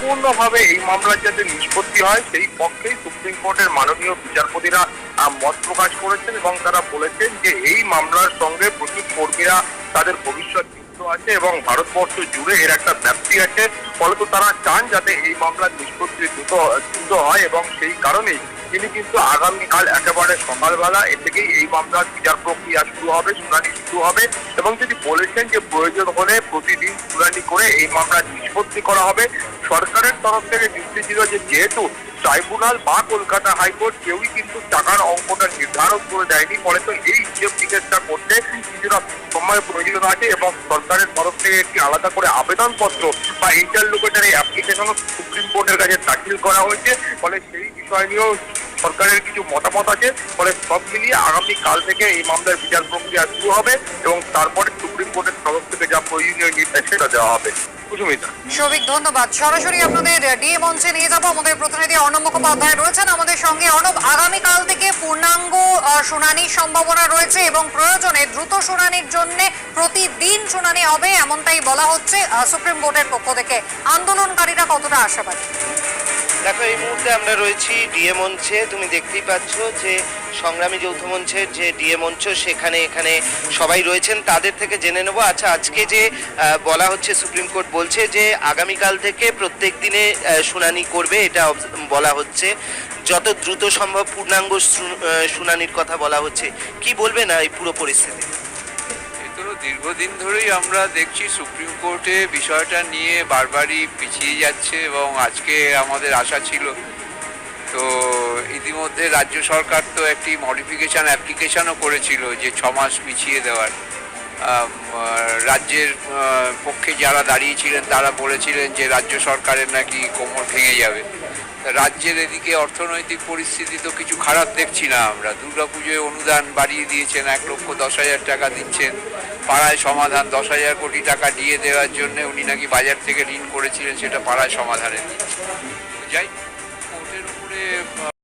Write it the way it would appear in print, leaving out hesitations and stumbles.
শান্তিপূর্ণভাবে এই মামলার যাতে নিষ্পত্তি হয় সেই পক্ষেই সুপ্রিম কোর্টের মাননীয় বিচারপতিরা মত প্রকাশ করেছেন এবং তারা বলেছেন যে এই মামলার সঙ্গে প্রচুর কর্মীরা তাদের ভবিষ্যৎ যুক্ত আছে এবং ভারতবর্ষ জুড়ে এর একটা ব্যাপ্তি আছে। ফলত তারা চান যাতে এই মামলার নিষ্পত্তি দ্রুত হয় এবং সেই কারণেই তিনি কিন্তু আগামীকাল একেবারে সকালবেলা এ থেকেই এই মামলার বিচার প্রক্রিয়া শুরু হবে, শুনানি শুরু হবে এবং তিনি বলেছেন যে প্রয়োজন হলে প্রতিদিন শুনানি করে এই মামলার নিষ্পত্তি করা হবে। সরকারের তরফ থেকে যুক্তি ছিল যে যেহেতু ট্রাইব্যুনাল বা কলকাতা হাইকোর্ট কেউই কিন্তু টাকার অঙ্কটা নির্ধারণ করে দেয়নি, ফলে তো এই হিসেব নিকেশটা করতে কিছুটা সময় প্রয়োজন আছে এবং সরকারের তরফ থেকে একটি আলাদা করে আবেদনপত্র বা ইন্টারলোকেটারি অ্যাপ্লিকেশনও সুপ্রিম কোর্টের কাছে দাখিল করা হয়েছে। ফলে সেই বিষয় নিয়েও সরকারের কিছু মতামত আছে। ফলে সব মিলিয়ে আগামী কাল থেকে এই মামলার বিচার প্রক্রিয়া শুরু হবে এবং তারপরে সুপ্রিম কোর্টের তরফ থেকে যা প্রয়োজনীয় নির্দেশ সেটা দেওয়া হবে। সৌভিক, ধন্যবাদ। সরাসরি আপনাদের ডিএ মঞ্চে নিয়ে যাবো। আমাদের প্রতিনিধি অর্ণব মুখোপাধ্যায় রয়েছেন আমাদের সঙ্গে। অর্ণব, আগামীকাল থেকে পূর্ণাঙ্গ শুনানির সম্ভাবনা রয়েছে এবং প্রয়োজনে দ্রুত শুনানির জন্য প্রতিদিন শুনানি হবে এমনটাই বলা হচ্ছে সুপ্রিম কোর্টের পক্ষ থেকে। আন্দোলনকারীরা কতটা আশাবাদী? দেখো, এই মুহূর্তে আমরা রয়েছি ডিএ মঞ্চে। তুমি দেখতেই পাচ্ছ যে সংগ্রামী যৌথ মঞ্চের যে ডিএ মঞ্চ, এখানে সবাই রয়েছেন। তাদের থেকে জেনে নেব, আচ্ছা আজকে যে বলা হচ্ছে, সুপ্রিম কোর্ট বলছে যে আগামীকাল থেকে প্রত্যেক দিনে শুনানি করবে, এটা বলা হচ্ছে। যত দ্রুত সম্ভব পূর্ণাঙ্গ শুনানির কথা বলা হচ্ছে। কি বলবে না এই পুরো পরিস্থিতি? দীর্ঘদিন ধরেই আমরা দেখছি সুপ্রিম কোর্টে বিষয়টা নিয়ে বারবারই পিছিয়ে যাচ্ছে এবং আজকে আমাদের আশা ছিল। তো ইতিমধ্যে রাজ্য সরকার তো একটি মডিফিকেশন অ্যাপ্লিকেশনও করেছিল যে 6 মাস পিছিয়ে দেওয়ার। রাজ্যের পক্ষে যারা দাঁড়িয়েছিলেন তারা বলেছিলেন যে রাজ্য সরকারের নাকি কোমর ভেঙে যাবে। রাজ্যের এদিকে অর্থনৈতিক পরিস্থিতি তো কিছু খারাপ দেখছি না আমরা। দুর্গাপুজোয় অনুদান বাড়িয়ে দিয়েছেন, 1,10,000 টাকা দিচ্ছেন। পাড়ায় সমাধান 10,000 কোটি টাকা দিয়ে দেওয়ার জন্য উনি নাকি বাজার থেকে ঋণ করেছিলেন, সেটা পাড়ায় সমাধানের দিচ্ছে। যাই কোর্টের উপরে